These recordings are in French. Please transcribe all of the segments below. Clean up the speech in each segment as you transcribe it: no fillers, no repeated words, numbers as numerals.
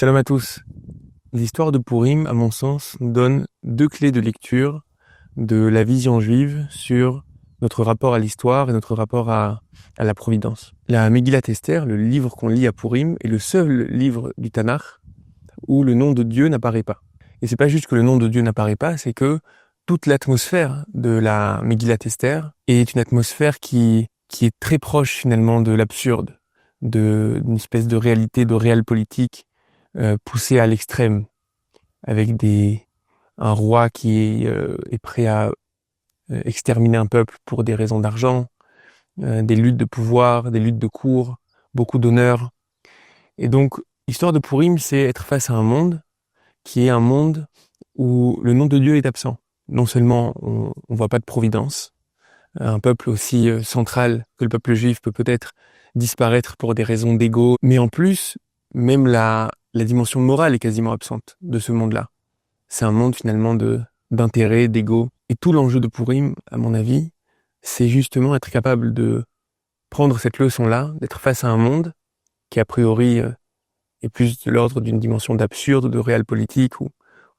Shalom à tous. L'histoire de Pourim, à mon sens, nous donne deux clés de lecture de la vision juive sur notre rapport à l'histoire et notre rapport à la providence. La Megillat Esther, le livre qu'on lit à Pourim, est le seul livre du Tanakh où le nom de Dieu n'apparaît pas. Et c'est pas juste que le nom de Dieu n'apparaît pas, c'est que toute l'atmosphère de la Megillat Esther est une atmosphère qui est très proche finalement de l'absurde, d'une espèce de réalité, de réel politique poussé à l'extrême, avec un roi qui est prêt à exterminer un peuple pour des raisons d'argent, des luttes de pouvoir, des luttes de cour, beaucoup d'honneur. Et donc, l'histoire de Pourim, c'est être face à un monde qui est un monde où le nom de Dieu est absent. Non seulement on voit pas de providence, un peuple aussi central que le peuple juif peut peut-être disparaître pour des raisons d'ego, mais en plus, même la dimension morale est quasiment absente de ce monde-là. C'est un monde finalement d'intérêt, d'ego. Et tout l'enjeu de Pourim, à mon avis, c'est justement être capable de prendre cette leçon-là, d'être face à un monde qui a priori est plus de l'ordre d'une dimension d'absurde, de réel politique, où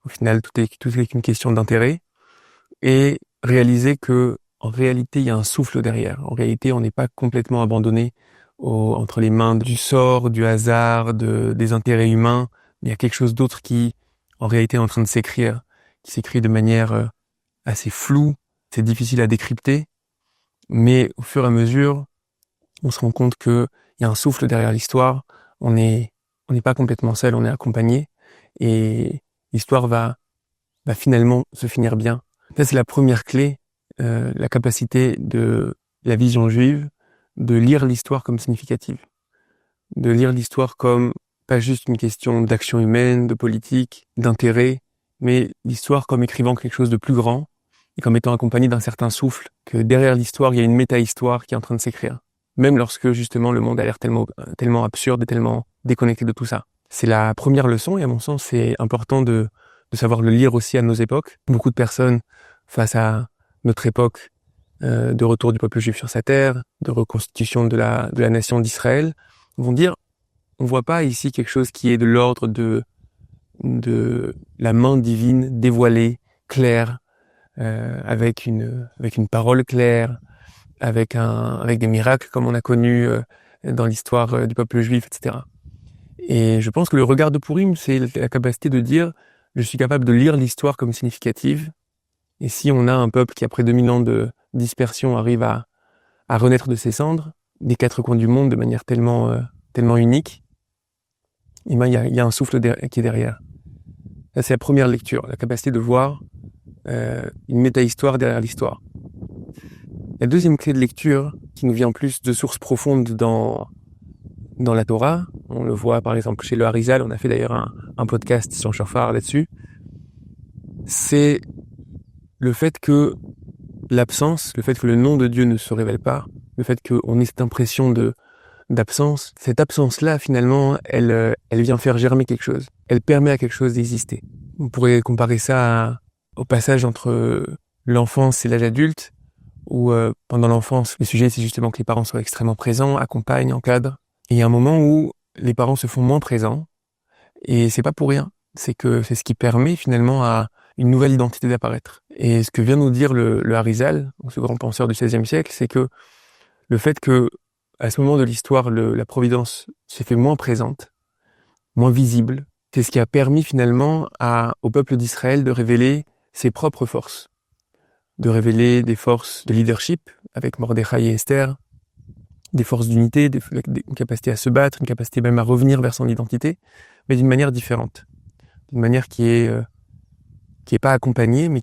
au final tout est qu'une question d'intérêt, et réaliser que en réalité il y a un souffle derrière. En réalité, on n'est pas complètement abandonné entre les mains du sort, du hasard, des intérêts humains. Il y a quelque chose d'autre qui, en réalité, est en train de s'écrire, qui s'écrit de manière assez floue. C'est difficile à décrypter, mais au fur et à mesure, on se rend compte que il y a un souffle derrière l'histoire. On n'est pas complètement seul, on est accompagné, et l'histoire va finalement se finir bien. Ça, c'est la première clé, la capacité de la vision juive de lire l'histoire comme significative, de lire l'histoire comme pas juste une question d'action humaine, de politique, d'intérêt, mais l'histoire comme écrivant quelque chose de plus grand et comme étant accompagné d'un certain souffle, que derrière l'histoire, il y a une méta-histoire qui est en train de s'écrire. Même lorsque, justement, le monde a l'air tellement absurde et tellement déconnecté de tout ça. C'est la première leçon, et à mon sens, c'est important de savoir le lire aussi à nos époques. Beaucoup de personnes, face à notre époque, de retour du peuple juif sur sa terre, de reconstitution de la nation d'Israël, vont dire, on voit pas ici quelque chose qui est de l'ordre de la main divine dévoilée, claire, avec une parole claire, avec des miracles comme on a connu dans l'histoire du peuple juif, etc. Et je pense que le regard de Pourim, c'est la capacité de dire, je suis capable de lire l'histoire comme significative. Et si on a un peuple qui, après 2000 ans de dispersion, arrive à renaître de ses cendres, des quatre coins du monde de manière tellement unique, et ben il y a un souffle qui est derrière. Ça, c'est la première lecture, la capacité de voir une méta-histoire derrière l'histoire. La deuxième clé de lecture, qui nous vient plus de sources profondes dans la Torah, on le voit par exemple chez le Harizal, on a fait d'ailleurs un podcast sur Shofar là-dessus, c'est le fait que l'absence, le fait que le nom de Dieu ne se révèle pas, le fait qu'on ait cette impression d'absence, cette absence-là, finalement, elle vient faire germer quelque chose. Elle permet à quelque chose d'exister. On pourrait comparer ça au passage entre l'enfance et l'âge adulte, où pendant l'enfance, le sujet, c'est justement que les parents soient extrêmement présents, accompagnent, encadrent. Et il y a un moment où les parents se font moins présents, et c'est pas pour rien. C'est que c'est ce qui permet finalement à une nouvelle identité d'apparaître. Et ce que vient nous dire le Harizal, ce grand penseur du XVIe siècle, c'est que le fait que, à ce moment de l'histoire, la providence s'est fait moins présente, moins visible, c'est ce qui a permis finalement au peuple d'Israël de révéler ses propres forces, de révéler des forces de leadership avec Mordechai et Esther, des forces d'unité, une capacité à se battre, une capacité même à revenir vers son identité, mais d'une manière différente, d'une manière qui est pas accompagnée, mais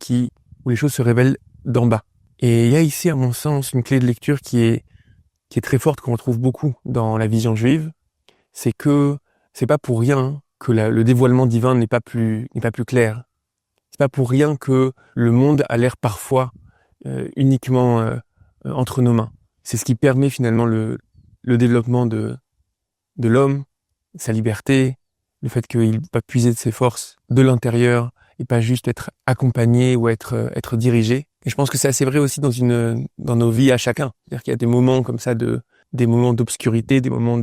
où les choses se révèlent d'en bas. Et il y a ici, à mon sens, une clé de lecture qui est très forte, qu'on retrouve beaucoup dans la vision juive, c'est que c'est pas pour rien que le dévoilement divin n'est pas plus clair. C'est pas pour rien que le monde a l'air parfois uniquement entre nos mains. C'est ce qui permet finalement le développement de l'homme, sa liberté, le fait qu'il va puiser de ses forces de l'intérieur et pas juste être accompagné ou être dirigé. Et je pense que c'est assez vrai aussi dans nos vies à chacun. C'est-à-dire qu'il y a des moments comme ça des moments d'obscurité, des moments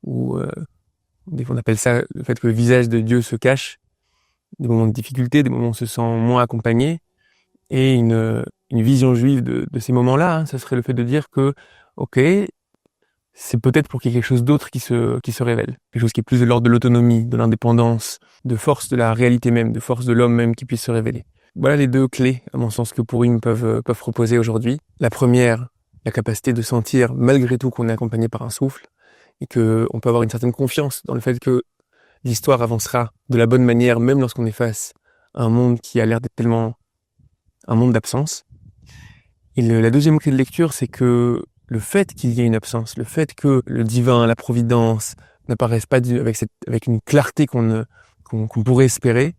où on appelle ça le fait que le visage de Dieu se cache, des moments de difficulté, des moments où on se sent moins accompagné, et une vision juive de ces moments-là, hein, ça serait le fait de dire que, ok, c'est peut-être pour qu'il y ait quelque chose d'autre qui se révèle, quelque chose qui est plus de l'ordre de l'autonomie, de l'indépendance, de force de la réalité même, de force de l'homme même qui puisse se révéler. Voilà les deux clés, à mon sens, que Purim peuvent proposer aujourd'hui. La première, la capacité de sentir malgré tout qu'on est accompagné par un souffle, et que on peut avoir une certaine confiance dans le fait que l'histoire avancera de la bonne manière, même lorsqu'on est face à un monde qui a l'air d'être tellement un monde d'absence. Et la deuxième clé de lecture, c'est que le fait qu'il y ait une absence, le fait que le divin, la providence, n'apparaissent pas avec une clarté qu'on pourrait espérer,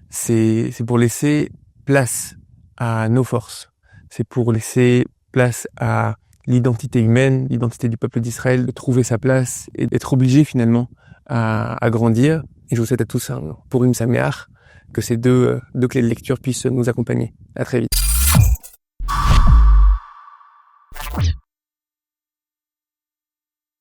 c'est pour laisser place à nos forces. C'est pour laisser place à l'identité humaine, l'identité du peuple d'Israël, de trouver sa place et d'être obligé finalement à grandir. Et je vous souhaite à tous un Purim Sameach, que ces deux clés de lecture puissent nous accompagner. À très vite.